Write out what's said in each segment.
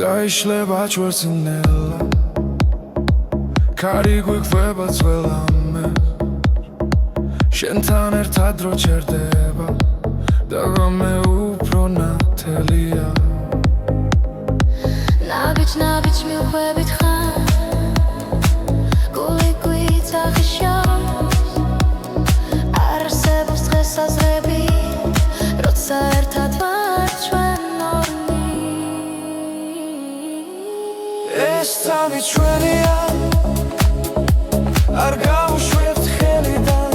Zaişleba çvărținela Cari guiqveba tzvelame Shentan ertad ro cherdeba Dagame upro natelia Nabic mi uqvebit khan Guli guita khishos Arsebos dres azrebi Rotsa ertad var chven ეს წამი ჩვენია არ გავუშვებთ ხელიდან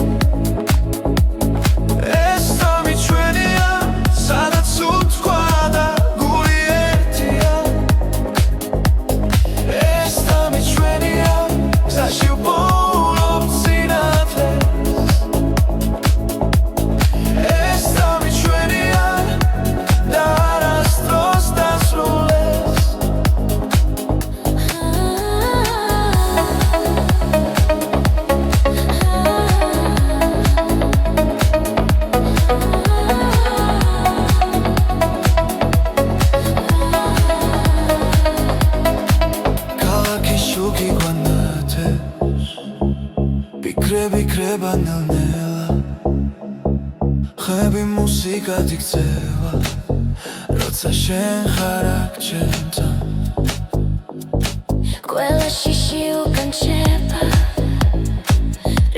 ეს წამი ჩვენია სადაც უთქვა და გული ერთია ეს წამი ჩვენია გზაში ვპოულობთ სინათლეს ეს წამი ჩვენია და არასდროს დასრულდეს Bikreba nel-nela Xebi musika diktseva Rotsa shen xarak čentan Ყველა შიში უკან შეება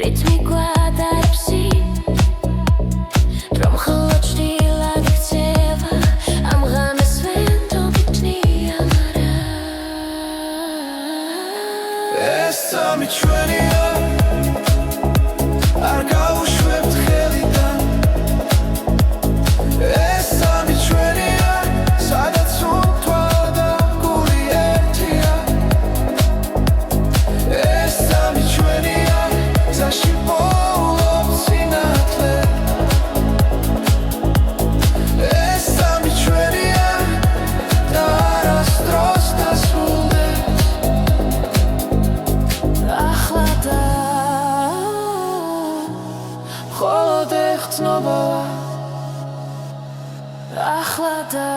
რითმი გვადარბსი რომ ხოლო ჭრილად იქცევა ამ ღამეს ვენდობი ტნია მარა ეს წამი ჩვენია არ გავუშვებთ ხელიდან ეს წამი ჩვენია სადაც უთქვა და გული ერთია ეს წამი ჩვენია გზაში ვპოულობთ სინათლეს ეს წამი ჩვენია და არასდროს დასრულდეს ახლა და მხოლოდ ეხცნობოა ახლა და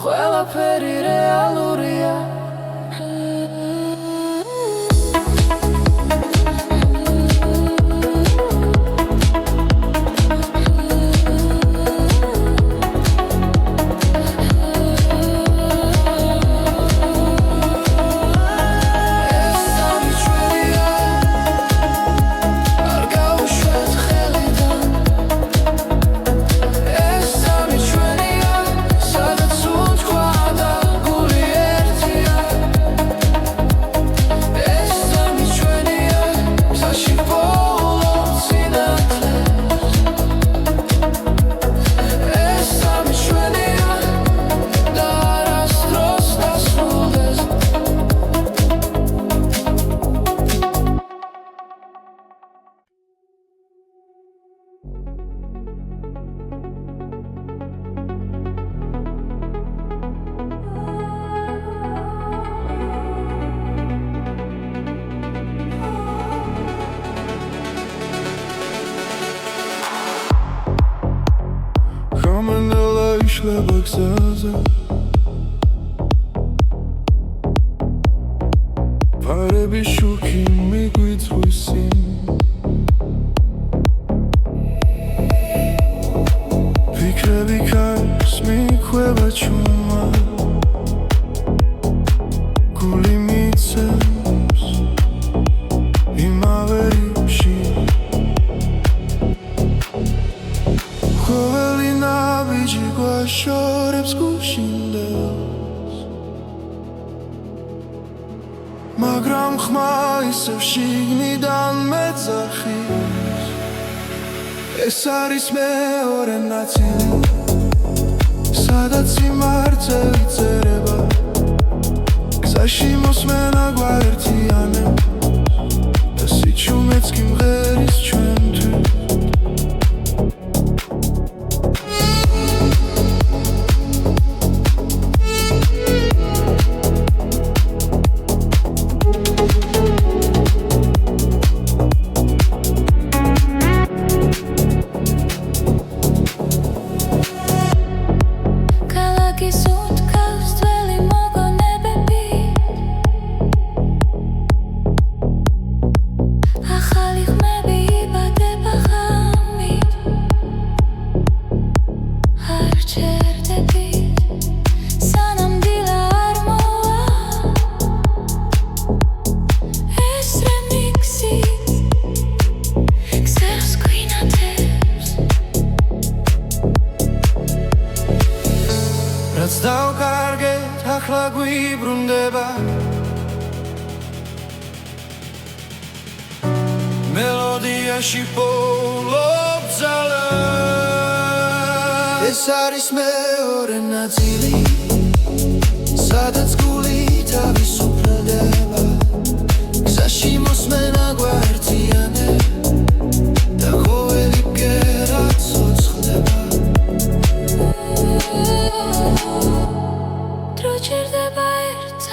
ყველაფერი რეალურია Işleba gzaza Parები შუქი მიგვიწვისი ფიქრები ქარს მიქვება ჩუმა გული მიცემს იმავე რიფში ყოველი ნაბიჯი გვაშორებს გუშინდელს მაგრამ ხმა ისევ შიგნიდან მეძახის ეს არის მეორე ნაწილი სადაც სიმართლე იწერება გზაში მოსმენა გვაერთიანებს და სიჩუმეც კი მღერის ჩვენთვის რაც დავკარგეთ ახლა გვიბრუნდება მელოდიაში პოულობ ძალას ეს არის მეორე ნაწილი სადაც გული თავისუფლდება გზაში მოსმენა გვაერთიანე და ყოველი ბგერა ცოცხლდება დრო ჭირდება ერთს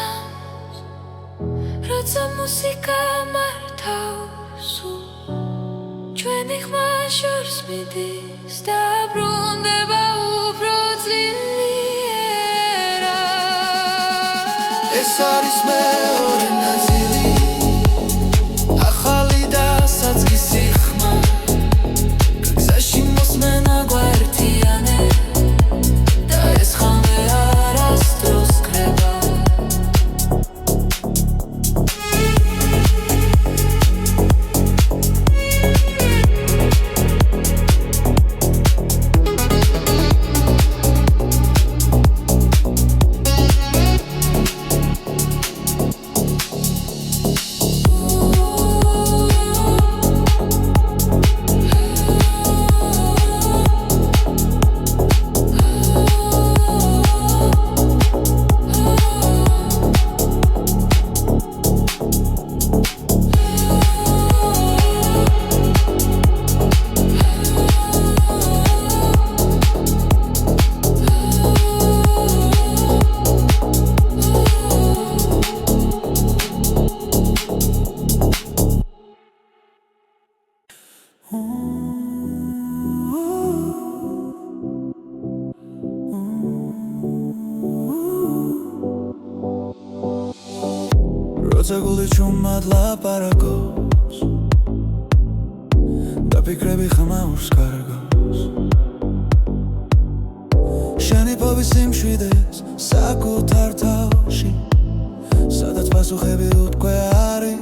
როცა მუსიკა მართავს ჩვენი ხმა შორს მიდის და ბრუნდება უფრო ძლიერად ეს არის მეორე ნაწილი ახალი და საწყისი ხმა გზაში მოსმენა გვაერთიანე და ეს ხამე არასდროს ქრება როცა გული ჩუმად ლაპარაკობს და ფიქრები ხმაურს კარგავს შენი ფობის სიმშვიდეს საკუთარ თავში სადაც პასუხები უთქვე არის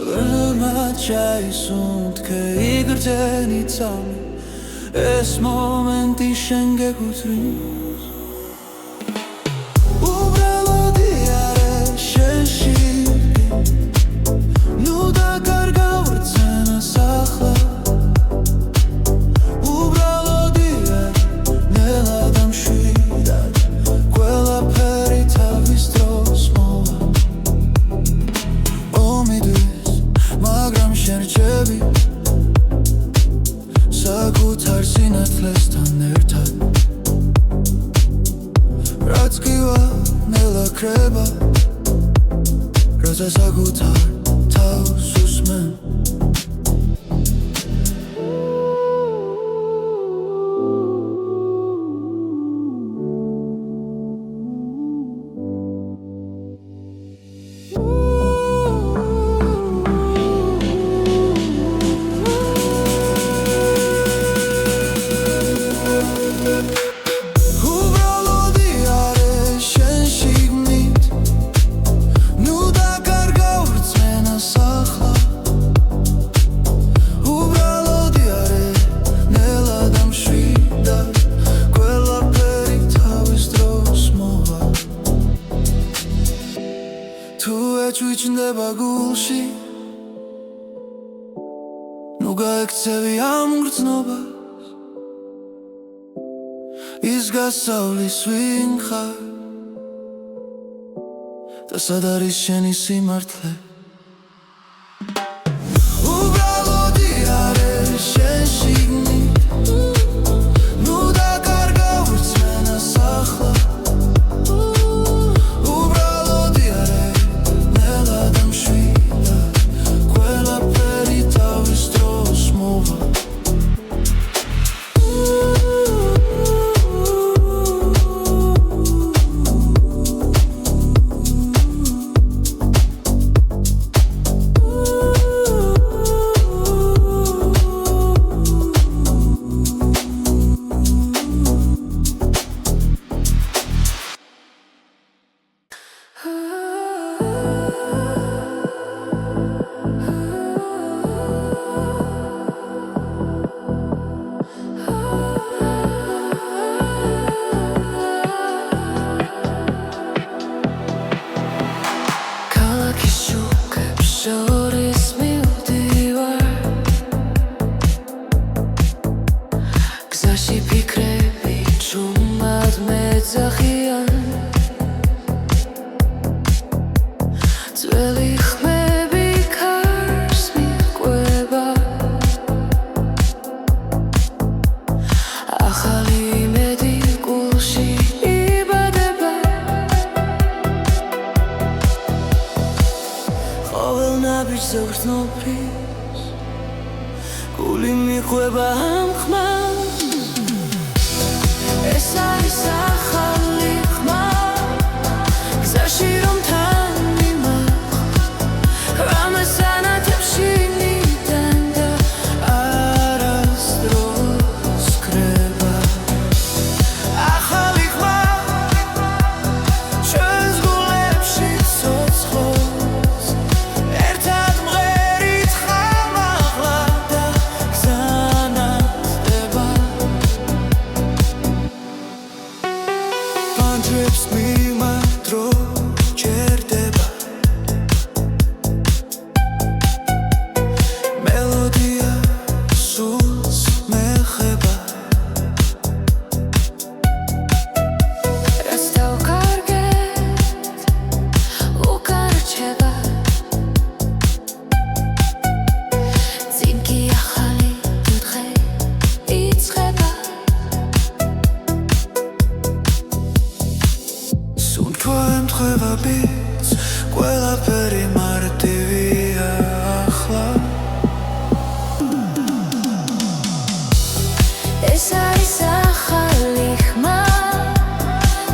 ველმად ჩაისუნთქე იგრძენი წამი ეს მომენტი შენ გეკუთვნის საკუთარ სინათლესთან ერთად რაც გივა ნელა ქრება როცა საკუთარ თავს უსმენ ჩუჩნდება გულში ნუ გაექცევი ამ გრძნობას ის გასავლის ვინ ხარ და სად არის შენი სიმართლე უბრალოდი არის შენ შიგნით ნუ დაკარგა ვირწმენას ახლა გძახიან ძველი ხმები ქარს მიჰყვება ახალი იმედი გულში იბადება ყოველ ნაბიჯზე გრძნობრის გული მიჰყვება ამ ხმას ეს არის ახალი ხმა გზაში რომ თან მიმახვ რამეს ანათებში ნიდან და არასდროს კრება ახალი ხმა ჩვენს გულებში ცოცხლობს ერთად მღერით ხამაღლა და გზანათდება პანჯრებს მიმართრო ჯერდება მელოდია სულს მეხება რაც დავკარგეთ უკან რჩება წინ კი ახალი დღე იწყება სუნთქვა ემთხვევა ბიძ ყველაფერი მარტივია ახლა ეს არის ახალი ხმა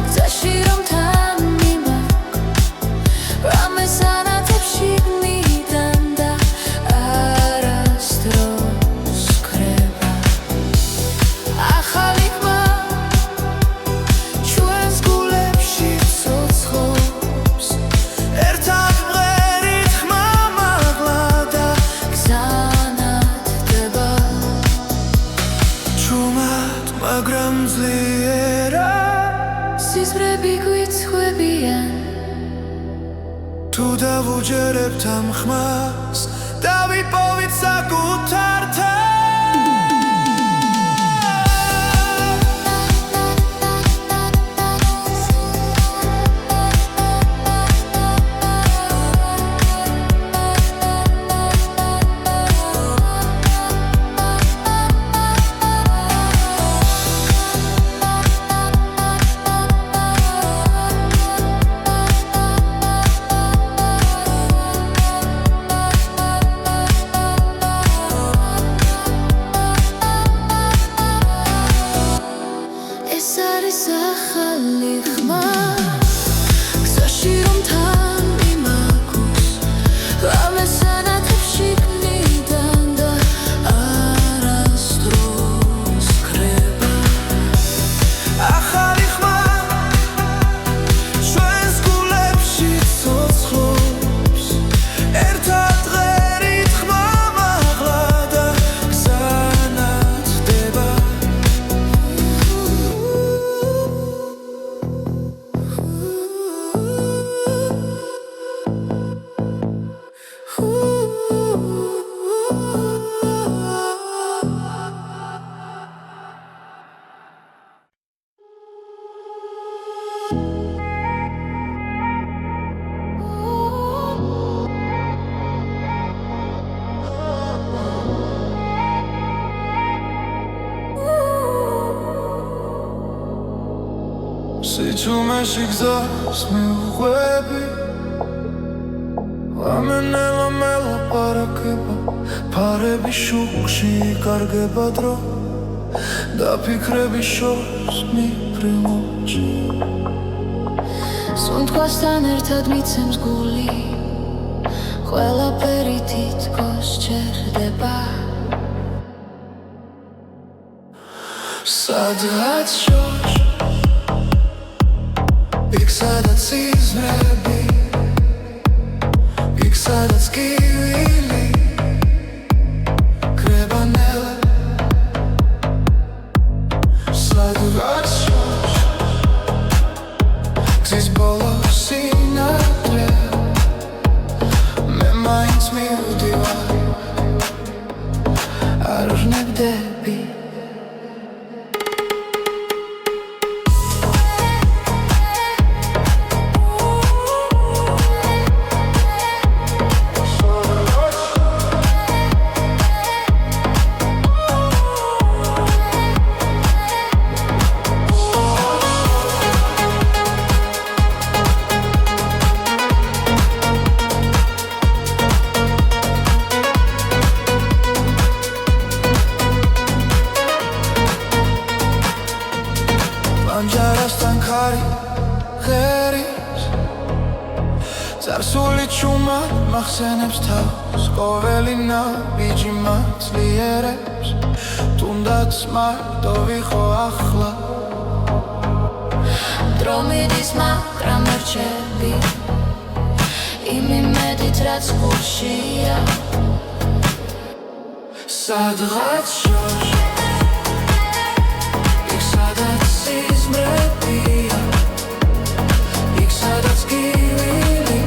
გზაში რომ თან მიმახვ რამეს ანათებში ნიდან და არასდროს კრება ახალი ხმა ჩვენს გულებში ცოცხლობს ერთად მღერით ხმამაღლა და გზანათდება ჩუმად მაგრამ ძლიერა სიზმრები გვიცხვებიან თუ დავუჯერებთ ამ ხმას დავიპოვით საკუთარ ეს არის ახალი ხმა გზაში რომ თან მიმაგვს რამეს ანათებში ნიდან და არასდროს კრება ახალი ხმა ჩვენს გულებში ცოცხლობს ერთად მღერით ხმამაღლა და გზანათდება სიჩუმეში გზას მიუყვები ლამენელა მელაპარაკება ფარები შუქში იკარგება დრო და ფიქრები შორს მიფრინოჩი სუნთქვასთან ერთად მიცემს გული ყველაფერი თითქოს ჩერდება სადღაც შორს იქ სადაც სიზმრები იქ სადაც კივილი კრება ნელა სადღაც შორს გზის ბოლო სინათლე მე მაინც მივდივარ არ ვნებდები ხარი ღერის წარსული ჩუმად მახსენებს თავს ყოველი ნაბიჯი მაძლიერებს თუნდაც მარტო ვიყო ახლა დრო მიდის მაგრამ მერჩები იმ იმედით რაც გულშია სადღაც შორს იქ სადაც სიზმრებია იქ სადაც გივილი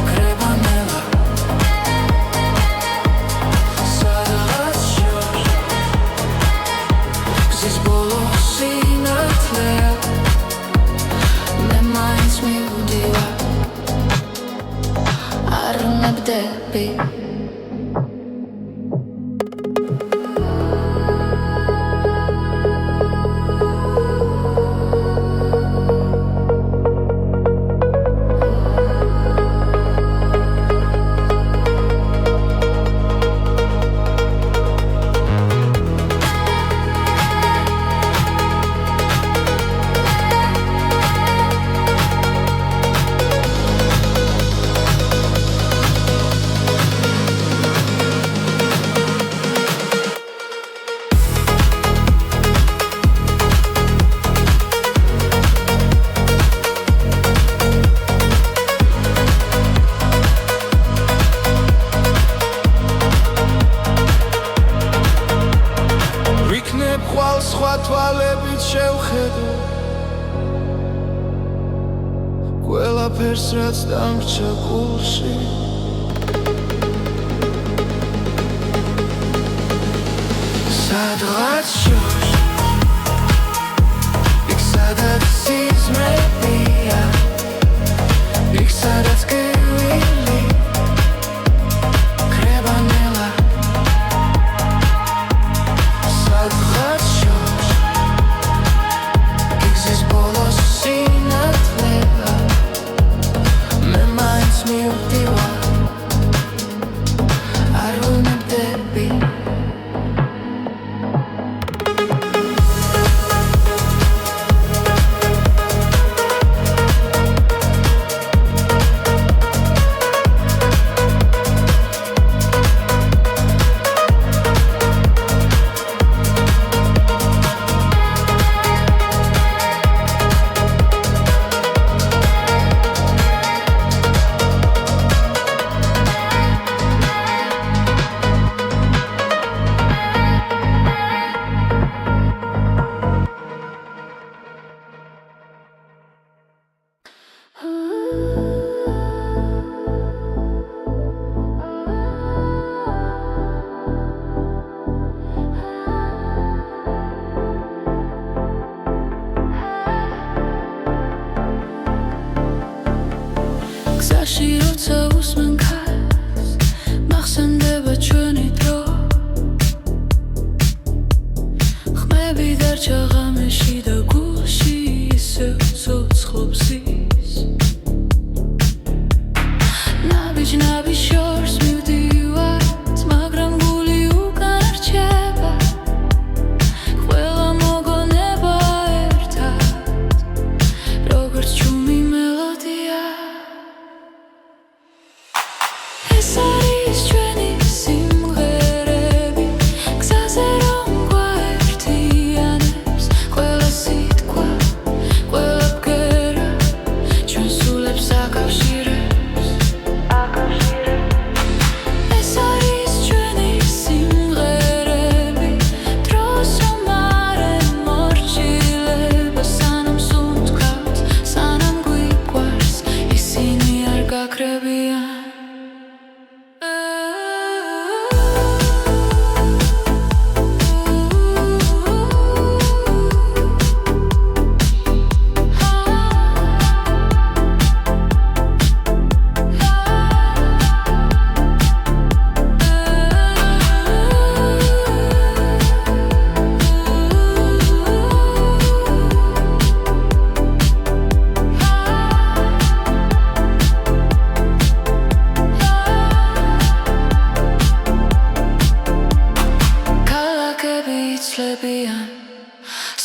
კრება ნელა სადღაც შორს გზის ბოლო სინათლეა მე მაინც მივდივარ არ ნებდები სხვა თვალებით შევხედო ყველაფერს რაც დამრჩა გულში სადღაც შორს იქ სადაც სიზმრებია იქ სადაც გევილი კრება ნელა სადღაც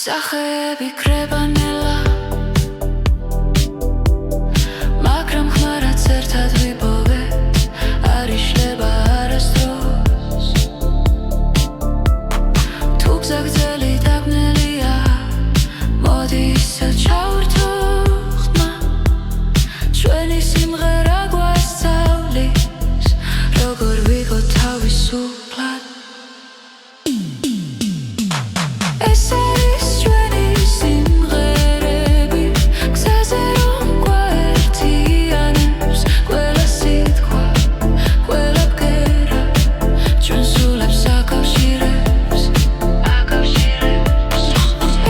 სახეები კრებანელა მაგრამ ხმარად ერთად ვიპოვეთ არ იშლება არასდროს თუ გზაგრძელი დაბნელია მოდი ისევ ჩავერთო ხმა ჩვენი სიმღერა გვასწავლის როგორ ვიყო თავისუფლად ეს არის ჩვენი სიმღერები გზაზე რომ გვაერთიანებს ყველა სიტყვა ყველა ბგერა ჩვენ სულებს აკავშირებს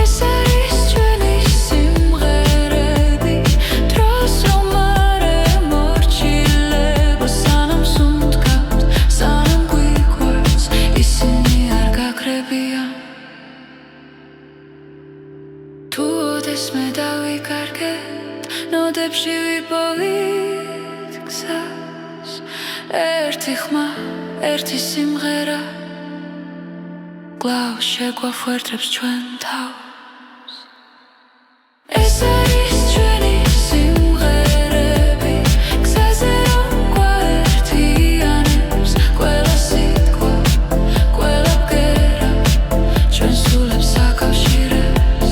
ეს არის ჩვენი სიმღერები დროს რომ არ ემორჩილება სანამ სუნთქავთ სანამ გვიყვარს ისინი არ გაქრებიან თუ ოდესმე დავიკარგეთ ნოდებში ვიპოვით გზას ერთი ხმა ერთი სიმღერა კვლავ შეგვაფუერდებს ჩვენ თავს ეს არის ჩვენი სიმღერები გზაზე რომ გვაერთიანებს ყველა სიტყვა ყველა ბგერა ჩვენ სულებს აკავშირებს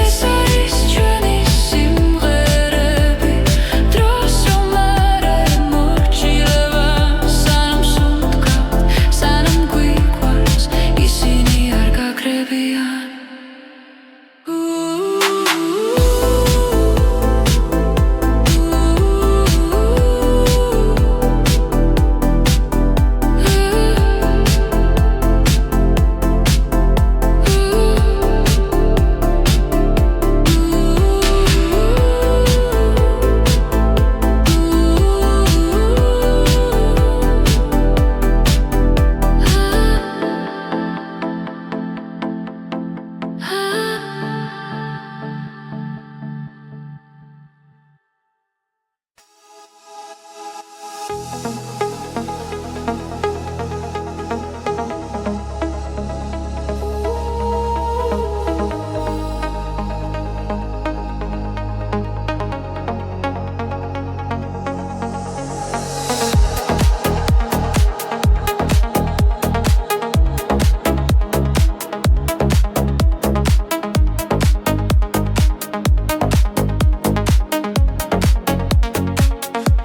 ეს არის ჩვენი სიმღერები დროს რომ არ ემორჩილება სანამ სუნთქავთ სანამ გვიყვარს ისინი არ გაქრებიან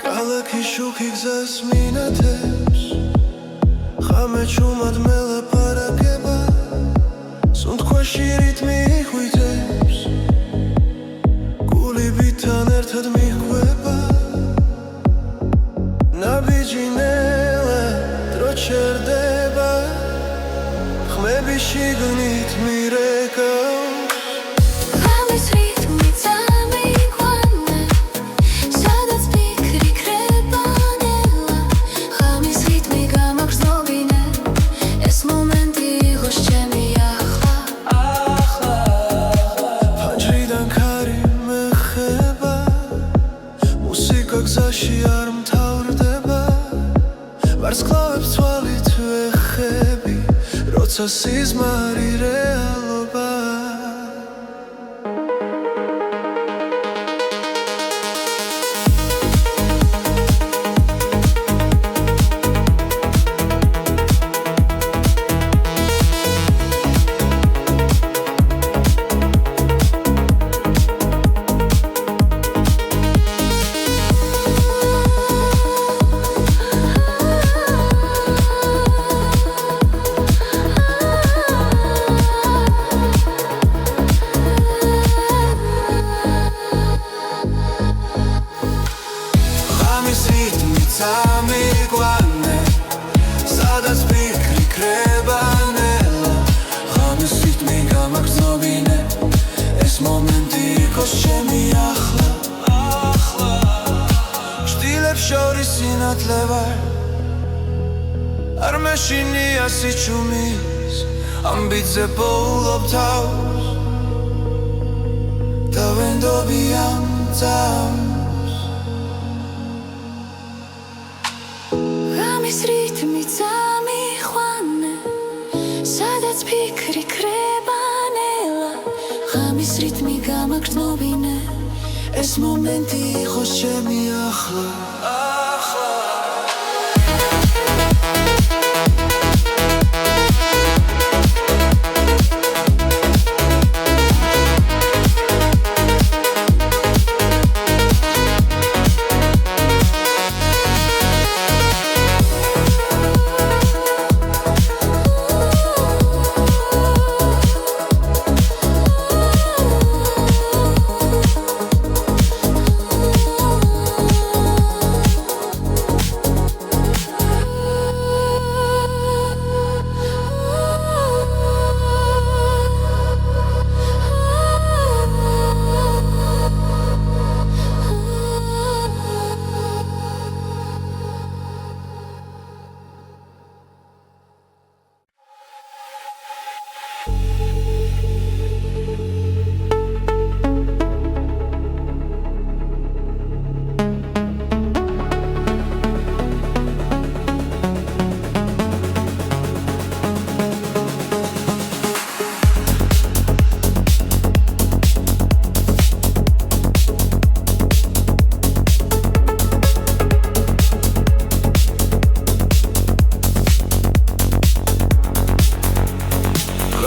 ქალაქი შუქი გზას მინათებს ხამე ჩუმად მელაპარაკება სუნთქვაში რიტმი იხვიძებს გულიბიდან ერთად მიჰყვება ნაბიჯი ნელა დრო ჩერდება ხმები შიგნით მირეკავს ღამის რითმი წამიყვანა სადაც ფიქრი კრებანელა ღამის რითმი გამაგრძნობინე ეს მომენტი იყოს ჩემი ახლა ფანჯრიდან ქარი მეხება მუსიკა გზაში არ მთავრდება ვარსკვლავებს თვალით ვეხები როცა სიზმარი რეალობა ღამის რიტმი წამიყვანე სადაც ფიქრი კრებანელა ღამის რიტმი გამაგრძნობინე ეს მომენტი იყოს ჩემი ახლა შტილებს შორის სინათლე ვარ არ მეშინია სიჩუმის ამბიძე პოულობ თავს დავენდობი ამ წამს ღამის რითმი წამიყვანე სადაც ფიქრი გრძნობინე ეს მომენტი იყოს ჩემი ახლა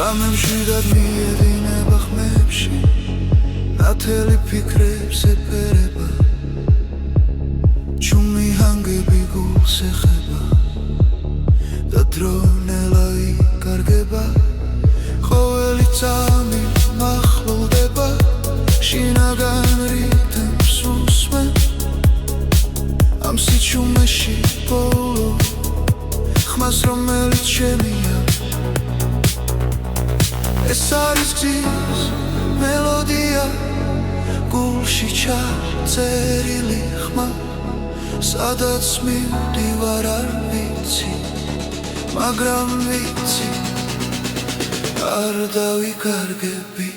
გამემშვიდად მიედინება ხმებში ნათელი ფიქრებს ეფერება ჩუმი ჰანგები გულს ეხება და დრონელა იკარგება ყოველი წამი მახლოვდება შინაგან რიტმს უსმენ ამ სიჩუმეში ბოლო ხმას რომელიც ჩემია ეს არის გზის მელოდია გულში ჩაწერილი ხმა სადაც მივდივარ არ ვიცი მაგრამ ვიცი არ დავიკარგები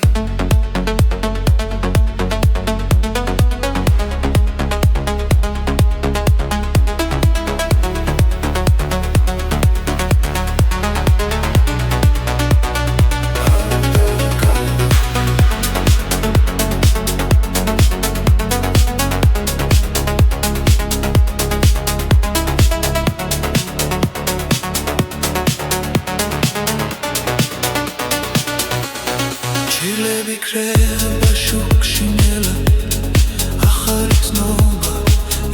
ჩილები კრება შუქში ნელა ახალი ცნობა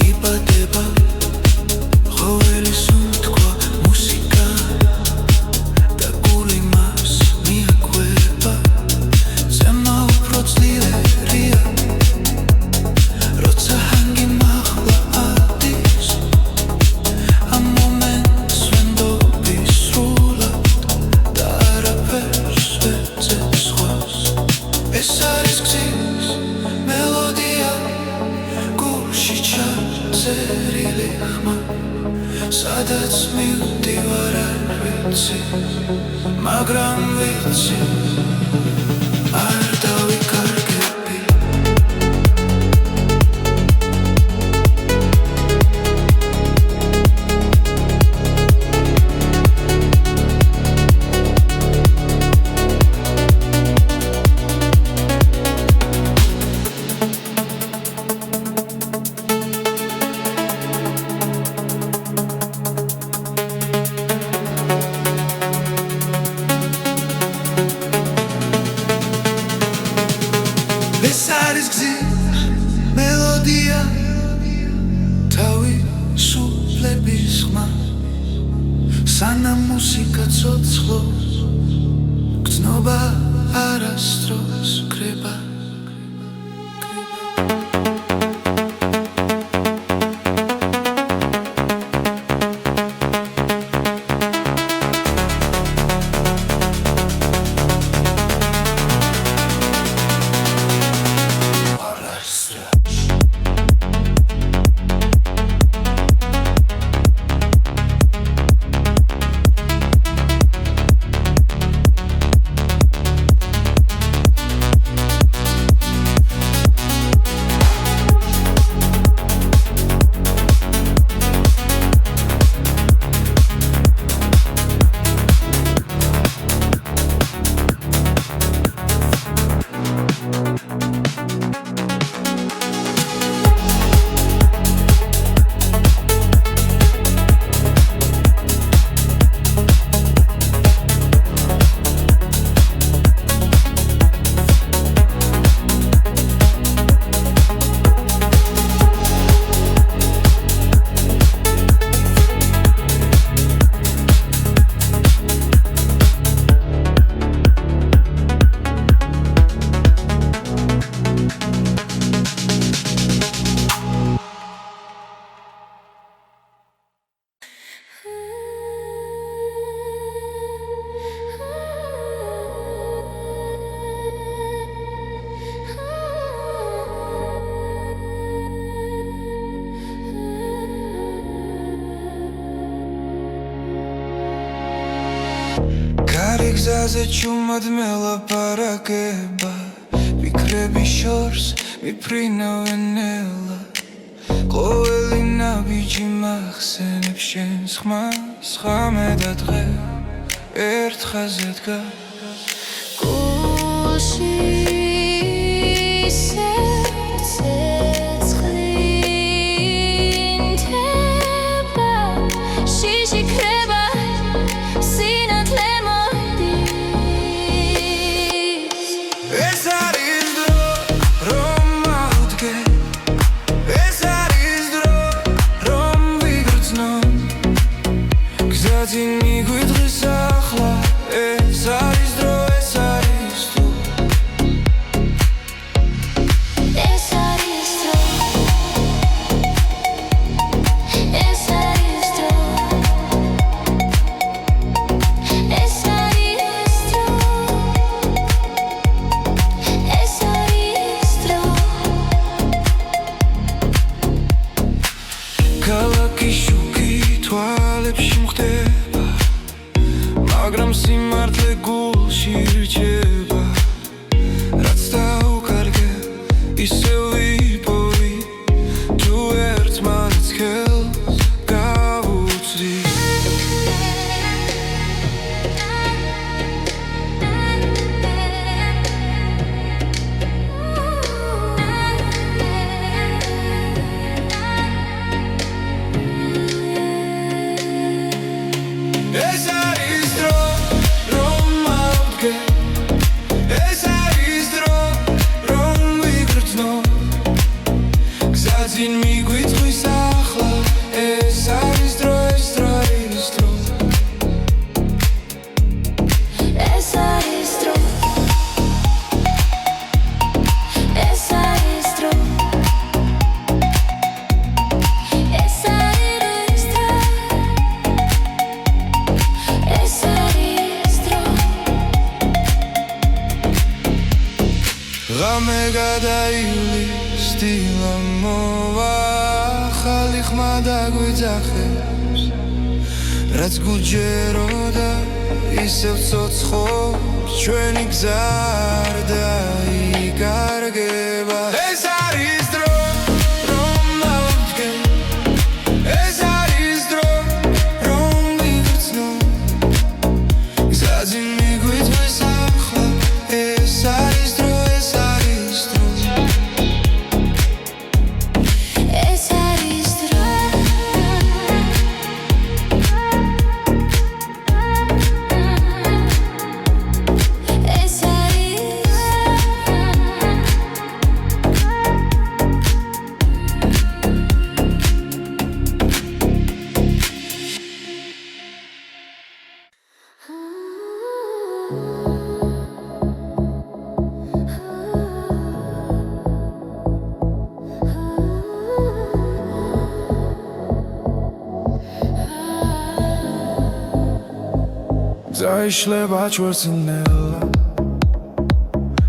იბადება ყოველი სუნთქვა მუსიკა და გული მას მიაკვება ზემა უფრო ძლიერია როცა ჰანგი მაღლა ადის ამ მომენტს ვენდობი სრულად და არაფერს ვეძებს სხვას ეს არის გზის მელოდია გულში ჩაწერილი ხმა სადაც მივდივარ არ ვიცი მაგრამ ვიცი არ დავიკარგები ეს არის გზის მელოდია თავისუფლების ხმა სანამ მუსიკა ცოცხლობს გრძნობა არასდროს კრება გზაზე ჩუმად მელაპარაკება ფიქრები შორს მიფრინავენ ელა ყოველი ნაბიჯი მახსენებს შენს ხმას ხამე და დღე ერთ ხაზზე დგას გულში სერце ცხლინდება შიში ქრება სინათლე მოდის ეს არის დრო რომ ავდგე ეს არის დრო რომ ვიგრძნო გზაზე მიგვიდღის ახლა ეს არის დრო ეს არის დრო ეს არის დრო ეს არის დრო ეს არის დრო ეს არის დრო ქალაქი შუქი თვალებში მხდება მაგრამ სიმართლე გულში რჩება რაც დაუკარგებ ისევ ვიპოვი თუ ერთმანეთს ხელს გავუწვდი ეს არის დრო რომ ავდგე ეს არის დრო რომ ვიგრძნო გზაზე მიგვიწვის ახლა ეს არის დრო ეს არის დრო ეს არის დრო ეს არის დრო ეს არის დრო ეს არის დრო ღამე გადაივლის დილა მოვა ახალი ხმა დაგვიძახებს რაც გუჯეროდა ისევ ცოცხობს ჩვენი გზა არ დაიკარგება ეს არის დრო რომ ავდგე ეს არის დრო რომ ვიგრძნო გზაზე მიგვიწვის ახლა ეს არის დრო ეს არის დრო ეს არის დრო ეს Zaişle baçvırsinella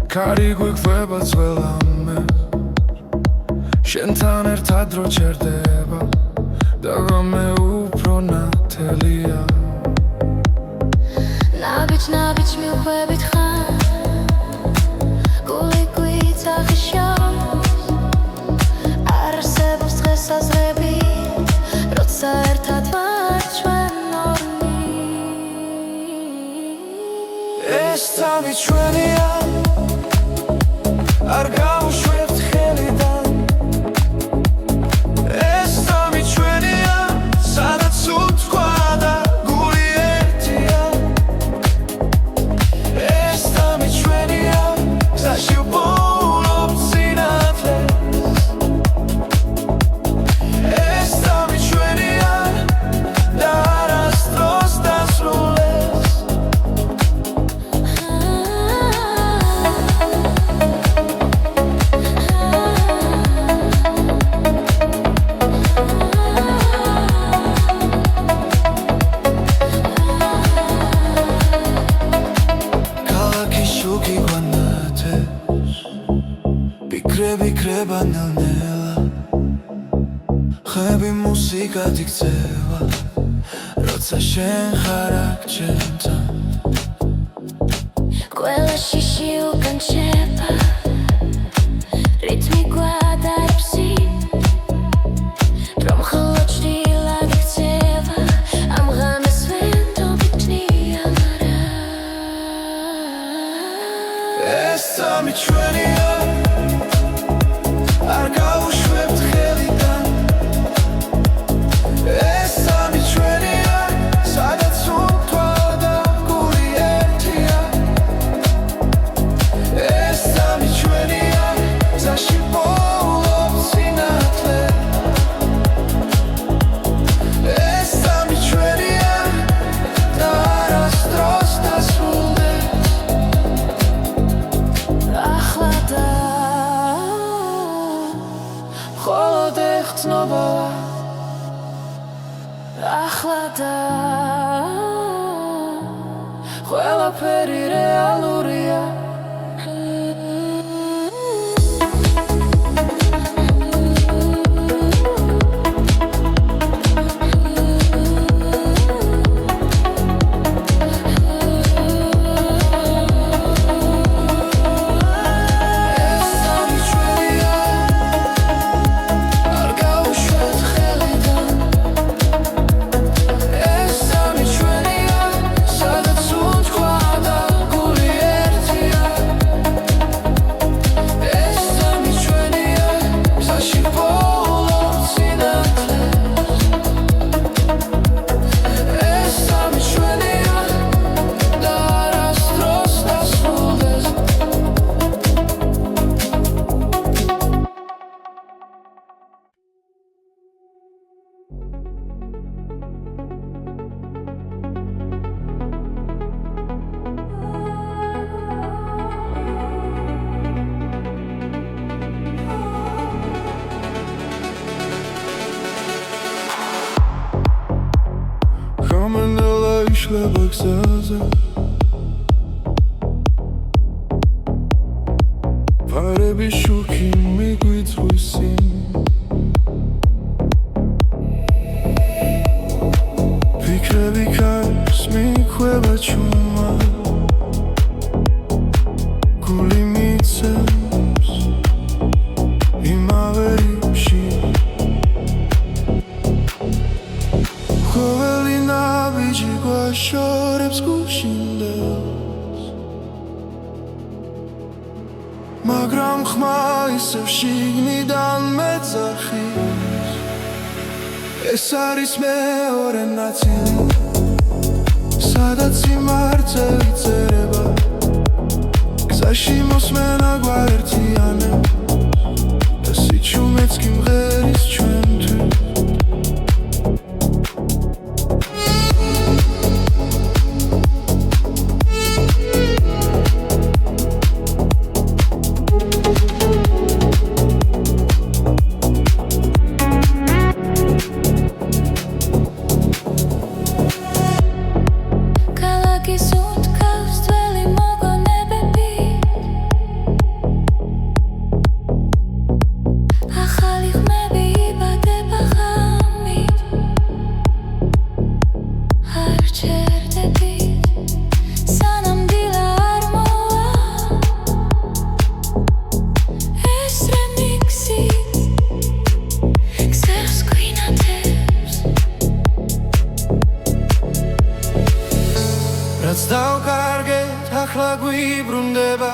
Kari guiqveba zvelame Shentan ertad ro cherdeba Dagame upro natelia ნაბიჯ მივხვებით ხარ გული გვიცახიშავს არ არსებობს დღესაზრები როცა ერთად ვართ ჩვენ ორი ეს წამი ჩვენია არ გავუშვებთ ხელიდან ეს წამი ჩვენია სადაც უთქვა და გული ერთია ეს წამი ჩვენია გზაში ვპოულობთ სინათლეს ეს წამი ჩვენია და არასდროს დასრულდეს ვიქრება ნელ-ნელა ხები მუსიკად იქცევა როცა შენ ხარ აქ ჩემთან ყველა შიში უკანჩება რითმი გვადარებს რომ მხოლოდ ჭრილად იქცევა ამ ღამეს ვენდობი ტნია მარა ეს სამი ჩვენია არ გავუშვებთ ხელიდან ეს სამი ჩვენია სადაც უთვა და გული ერთია ეს სამი ჩვენია გზაში პოულობ სინათლე ეს სამი ჩვენია და არასდროს დასრულდეს ახლა და მხოლოდ ეხცნობოა ახლა და ყველაფერი რეალურია Გამენელა იშლება გზაზე ფარები შუქი მიგვიწვისინ ფიქრები ქარს მიქვება ჩუმა გული მიცემს იმავე რიფში ყოველი ნაბიჯი გვაშორებს გუშინდელს მაგრამ ხმა ისევ შიგნიდან მეძახის ეს არის მეორე ნაწილი სადაც სიმართლე იწერება გზაში მოსმენა გვაერთიანებს და სიჩუმეც კი მღერის ჩვენთვის რაც დავკარგეთ ახლა გვიბრუნდება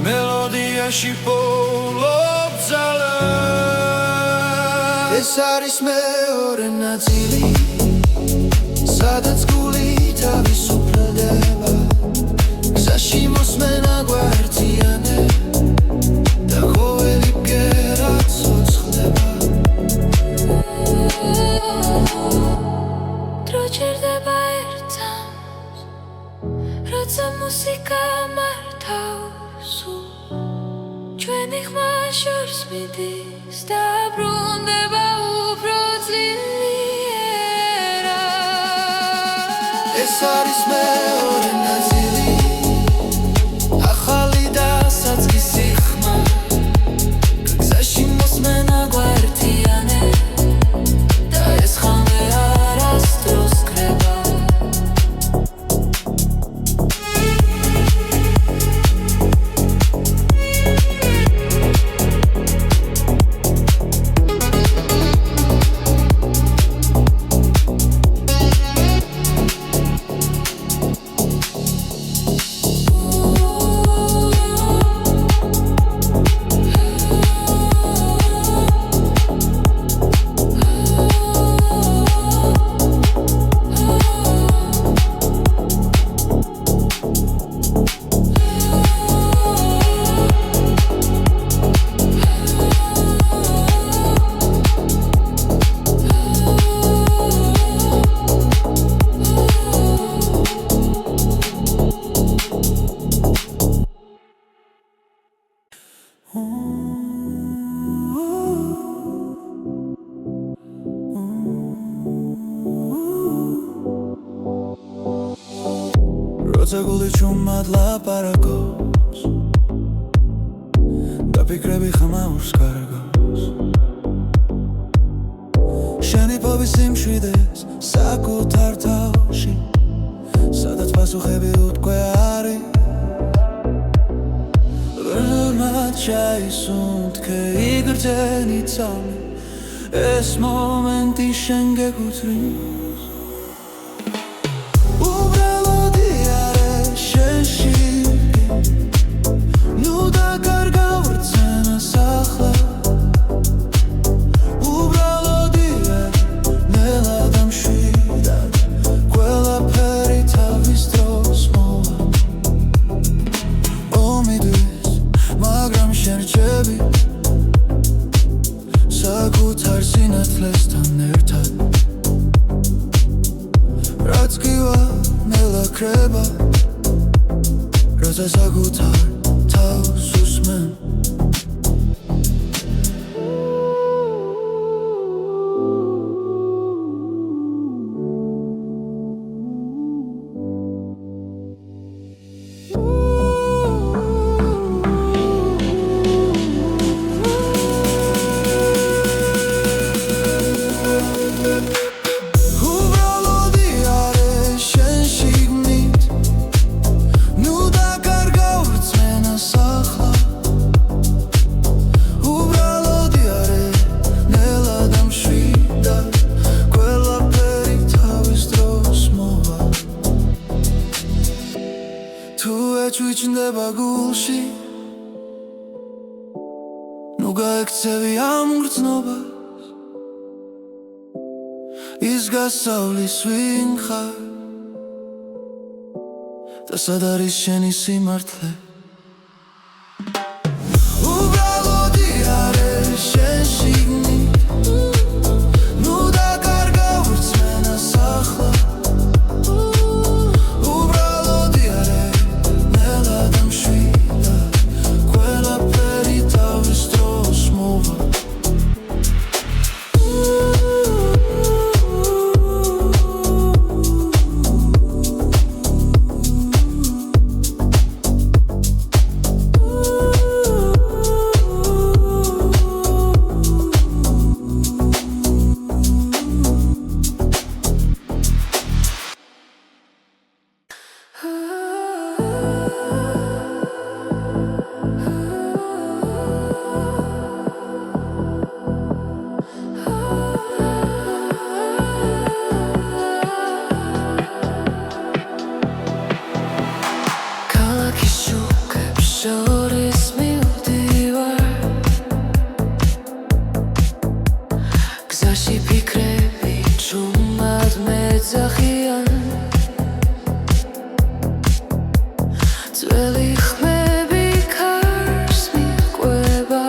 მელოდიაში პოულობ ძალას ეს არის მეორე ნაწილი სადაც გული თავისუფლდება გზაში მოსმენა გვაერთიანებს და ყოველი ბგერა ცოცხლდება დრო ჭირდება ერთად როცა მუსიკა მართავს ჩვენი ხმა შორს მიდის და ბრუნდება უფრო ძლიერად ეს არის მეორე ნაწილი ახალი და საწყისი ხმა გზაში მოსმენა გვაერთიანებს და ეს ხამე არასდროს კრება როცა გული ჩუმად ლაპარაკობს და ფიქრები ხმაურს კარგავს შენი ფობის სიმშვიდეს საკუთარ თავში სადაც პასუხები უთქვე არის ბრმად ჩაისუნთქე იგრძენი ცალმი ეს მომენტი შენ გეკუთვნის საკუთარ სინათლესთან ერთად რაც გივა მელაქრება როცა საკუთარ თავს უსმენ ჩუჩნდება გულში ნუ გაექცევი ამ გრძნობას ის გასავლის ვინ ხარ და სად არის შენი სიმართლე უბრალოდი არის შენ შიგნით ნუ დაკარგავ რწმენას ახლა ძველი ხმები ქარს მიყვება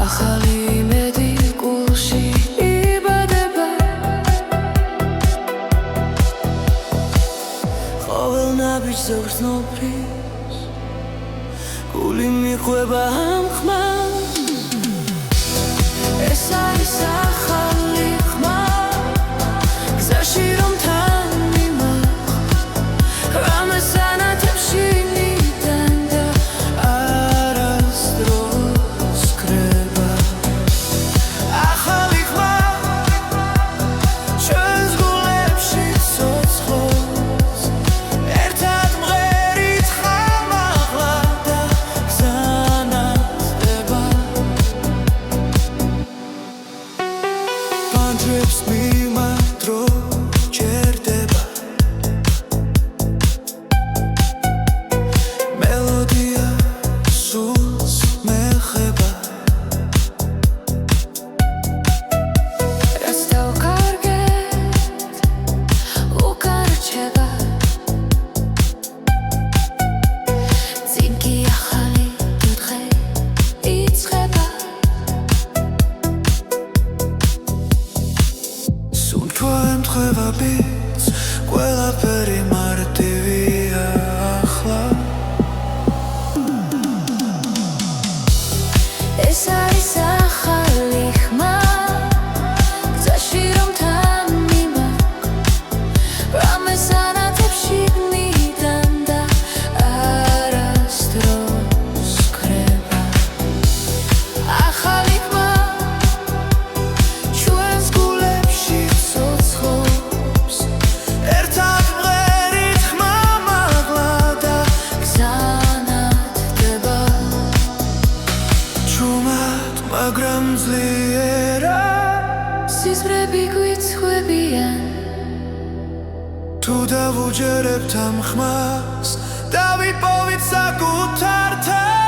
ახალი იმედი გულში იბადება ყოველ ნაბიჯს ზღრძნობს გული მიყვება ამ ხმას ეს არის ახალი ხმა გზაში რომ ყველაფერი მარტივია ახლა ეს არის ახალი ხმა გზაში რომ თან მიმაქვს თუ დავუჯერებთ ამ ხმას დავიპოვით საკუთარ თავს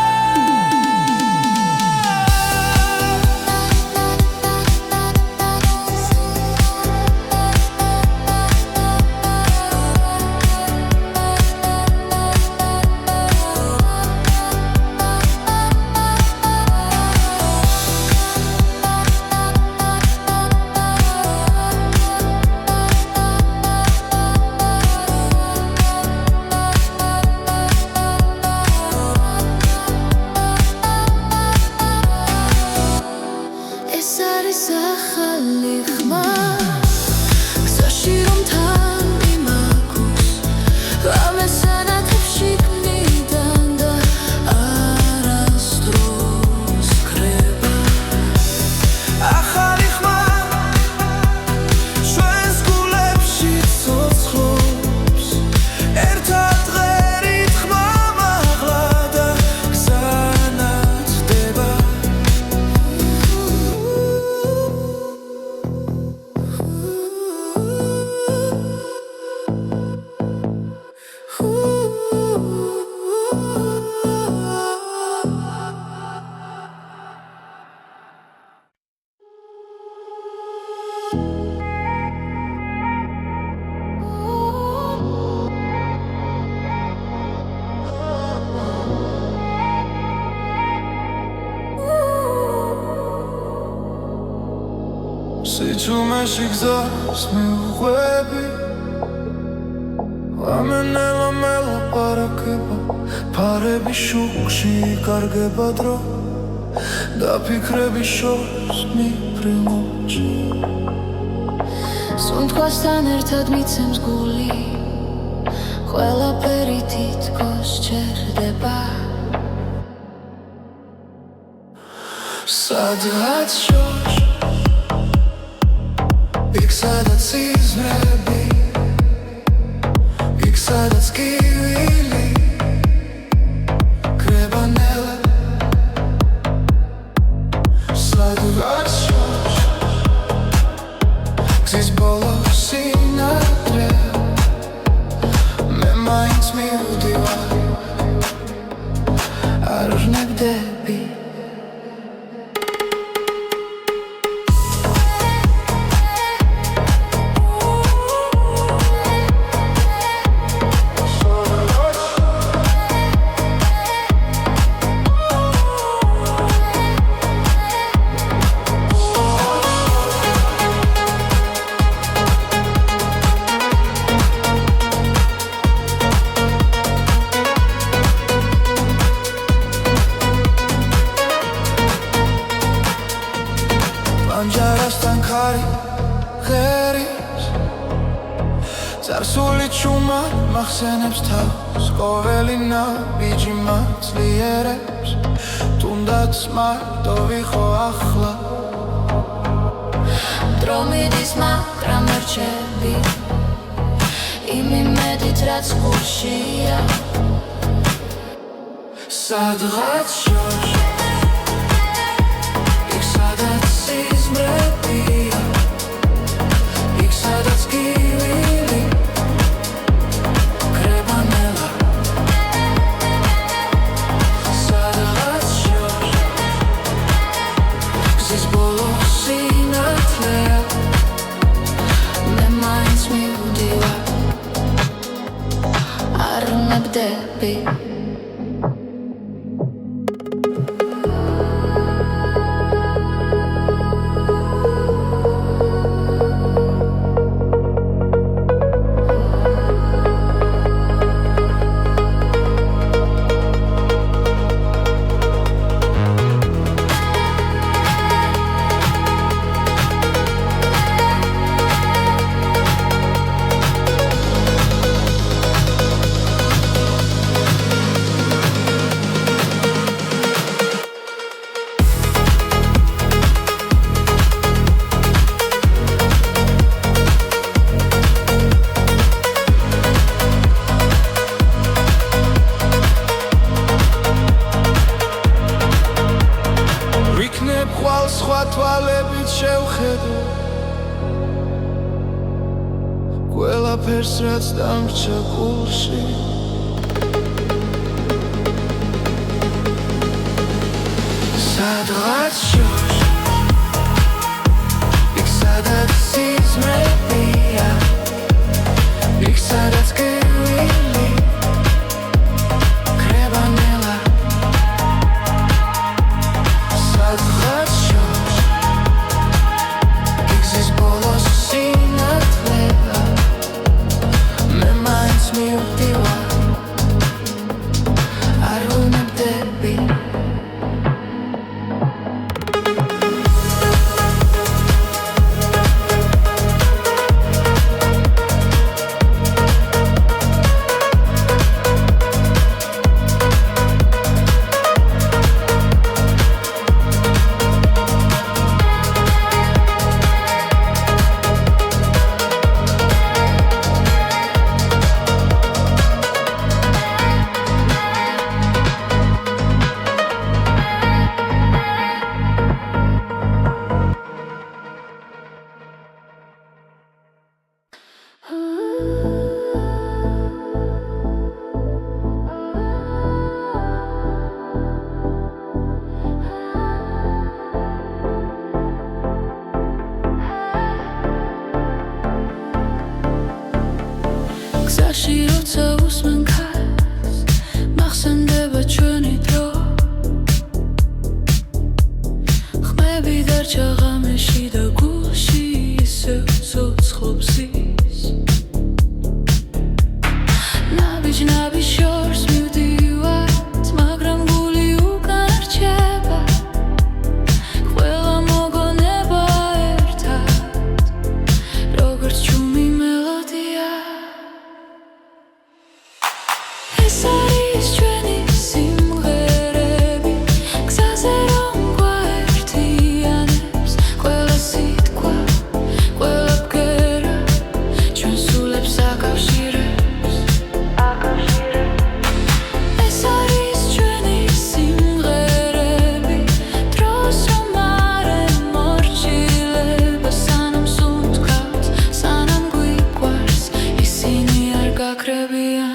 სიჩუმეში გზას მიუყვები ლამენელა მელაპარაკება ფარები შუქში კარგება დრო დაფიქრები შორს მიფრინოჩი სუნთქვასთან ერთად მიცემს გული ყველაფერი თითქოს ჩერდება სადღაც შორს იქ სადაც იზრები იქ სადაც კივილი კრება ნელა სადღაც შორს გზის ბოლოს სინათლე მე მაინც მივდივარ არ ვნებდები ანჯარასთან ხარი ღერის წარსული ჩუმა მახსენებს თავს ყოველი ნაბიჯი მაცლიერებს თუნდაც მარტო ვიყო ახლა დრო მიდის მაგრამ რჩები იმ იმედით რაც გულშია სადღაც შორს იქ სადაც სიზმრებია იქ სადაც კივილი კრება ნელა სადღაც შორს გზის ბოლოს სინათლეა მე მაინც მივდივარ არ ვნებდები ყველაფერს რაც დამრჩა გულში სადღაც შორს იქ სადაც სიზმრებია იქ სადაც გევილი კრებანელა სადღაც შორს იქ ზის ბოლოს სინათლეა მე მაინც მივდივარ არ ვუნებდები გზაში როცა უსმენ ქარს მახსენდება ჩვენი დრო ხმები დარჩა ღამეში და გულში ისევ ცოცხლობს ის ნაბიჯ შორს მივდივართ მაგრამ გული უკან რჩება ყველა მოგონება ერთად როგორც ჩუმი მელოდია ეს არის ჩვენი სიმღერები გზაზე რომ გვაერთიანებს ყველა სიტყვა ყველა ბგერა ჩვენ სულებს აკავშირებს ეს არის ჩვენი სიმღერები დროს რომ არ ემორჩილება სანამ სუნთქავთ სანამ გვიყვარს ისინი არ გაქრებიან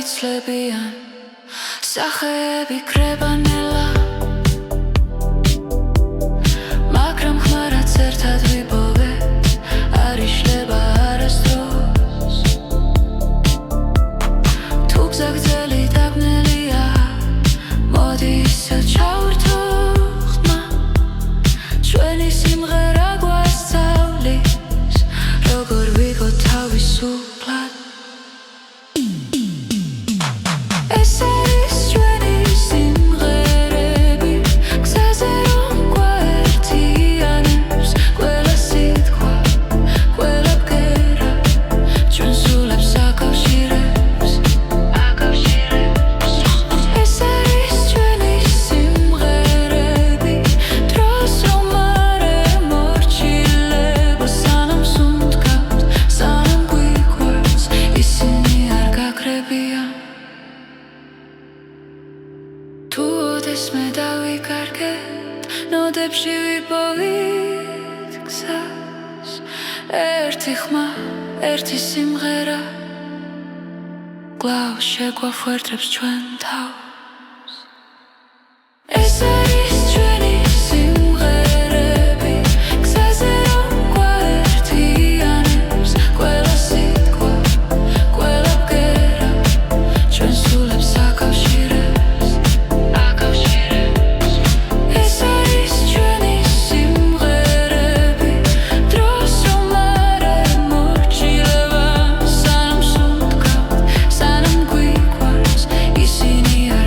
იცლებიან სახეები კრებანელა მაგრამ ხმარაც ერთად ვიპოვეთ არ იშლება არასდროს თუ გზა გრძელი დაბნელია მოდი ისე ჩავერთო ხმა ჩვენი სიმღერა გვასწავლის როგორ ვიღო თავისუფლად ეს არის ჩვენი სიმღერები გზაზე რომ გვაერთიანებს ყველა სიტყვა ყველა ბგერა ჩვენ სულებს აკავშირებს ეს არის ჩვენი სიმღერები დროს რომ არ ემორჩილება სანამ სუნთქავთ სანამ გვიყვარს ისინი არ გაქრებიან თუ ოდეს მე დავიკარგეთ ნოდებში ვიპოვით გზას ერთი ხმა ერთი სიმღერა კვლავ შეგვაფუერდებს ჩვენ თავს ეს არის ჩვენი სიმღერები გზაზე რომ გვაერთიანებს ყველა სიტყვა ყველა ბგერა ჩვენ სულებს აკავშირებს ეს არის ჩვენი სიმღერები დროს რომ არ ემორჩილება სანამ სუნთქავთ სანამ გვიყვარს ისინი არ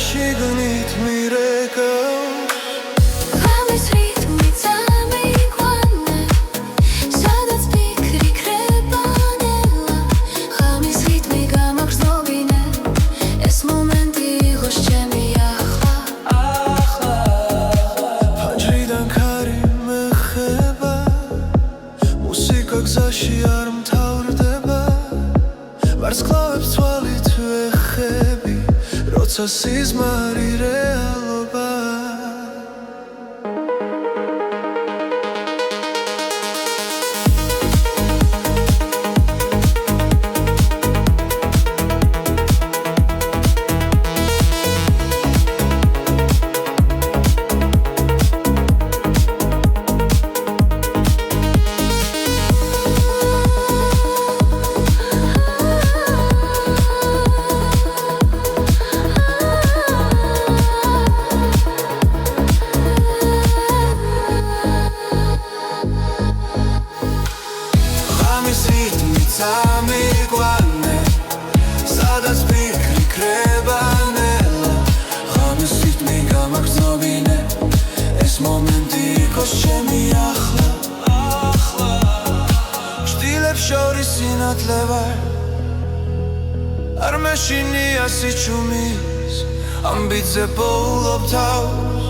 შიგნით მირეკა ღამის რითმი წამიყვანე სადაც ფიქრი ქრება ნელა ღამის რითმი გამაგრძნობინე ეს მომენტი იყოს ჩემი ახლა ფანჯრიდან ქარი მეხება მუსიკა გზაში არ მთავრდება ვარსკვლავებს თვალით ვეხები როცა სიზმარი რეალობა ღამის რითმი წამიყვანე სადაც ფიქრი ქრება ნელა ღამის რითმი გამაგრძნობინე ეს მომენტი იყოს ჩემი ახლა შტილებს შორის სინათლე ვარ არ მეშინია სიჩუმის ამბიძე პოულობ თავს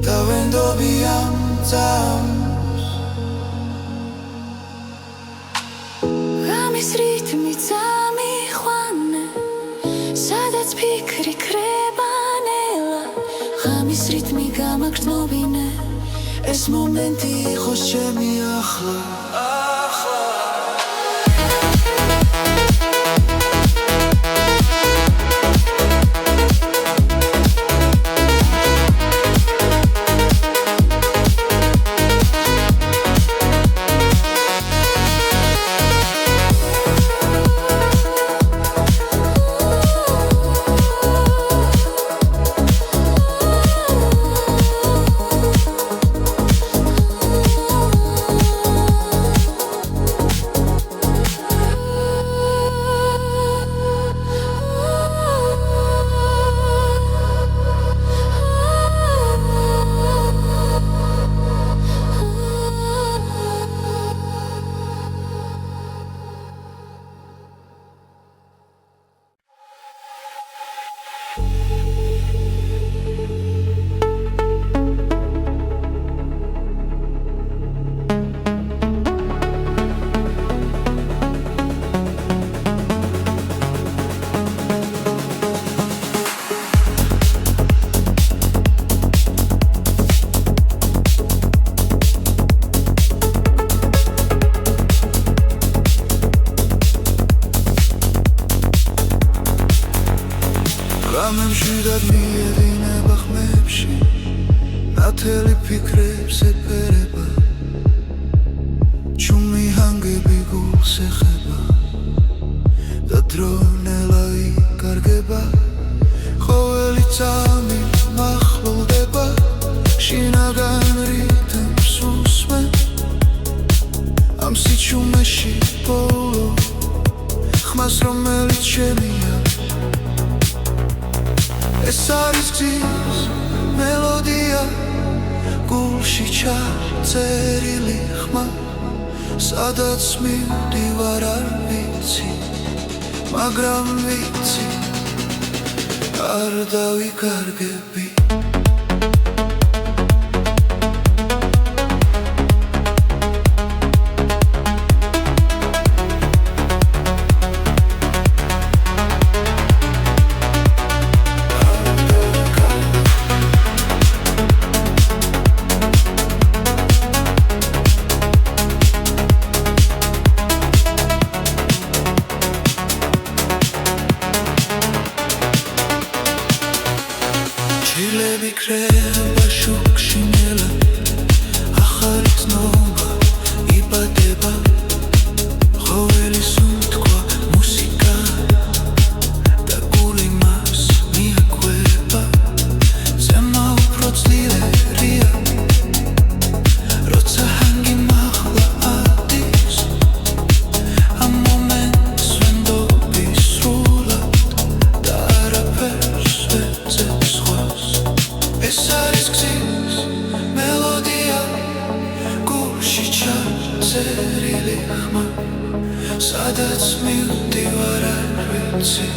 დავენდობი ამ წამს ღამის რითმი წამიყვანე სადაც ფიქრი ქრება ნელა ღამის რითმი გამაგრძნობინე ეს მომენტი იყოს ჩემი ახლა ღამებში დადმიერინება ხმებში ნათელი ფიქრებს ეფერება ჩუმი ჰანგები გულს ეხება და დრონელა იკარგება ყოველი წამი მახლულდება შინაგან რითმს უსმენ ამ სიჩუმეში ბოლო ხმას რომელიც შემია ეს არის გზის მელოდია გულში ჩაწერილი ხმა სადაც მივდივარ არ ვიცი მაგრამ ვიცი არ დავიკარგები წერილი ხმა სადაც მივდივარ არ ვიცი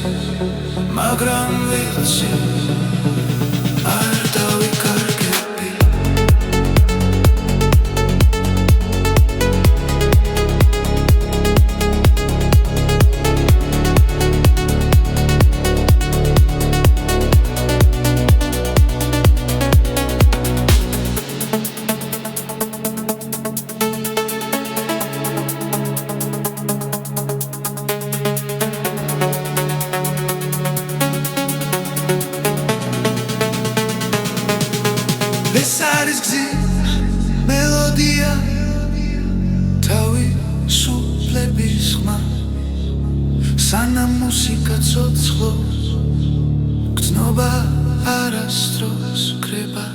მაგრამ ვიცი არ დავიკარგები ეს არის გზის მელოდია თავისუფლების ხმა სანამ მუსიკა ცოცხლობს გრძნობა არასდროს კრება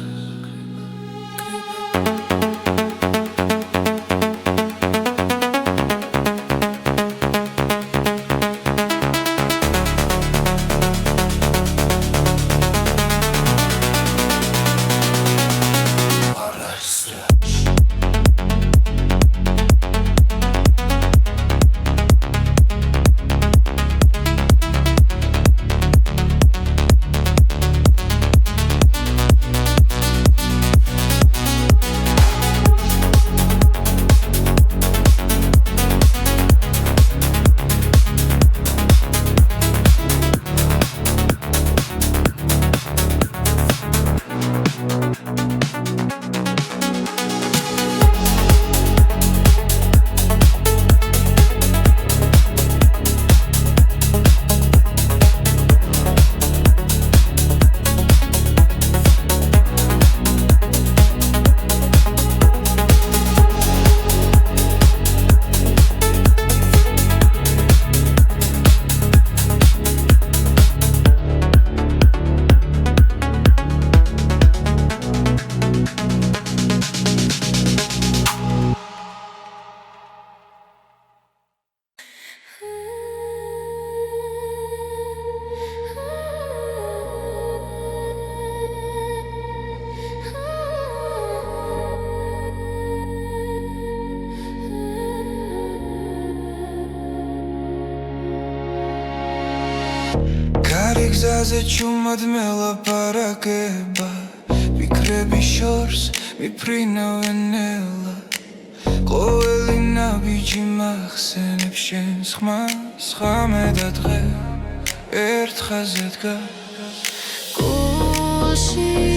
გზაზე ჩუმად მელაპარაკება ფიქრები შორს მიფრინავენ ელა ყოველი ნაბიჯი მახსენებს შენს ხმას ხამე და დღე ერთ ხაზზე დგას გულში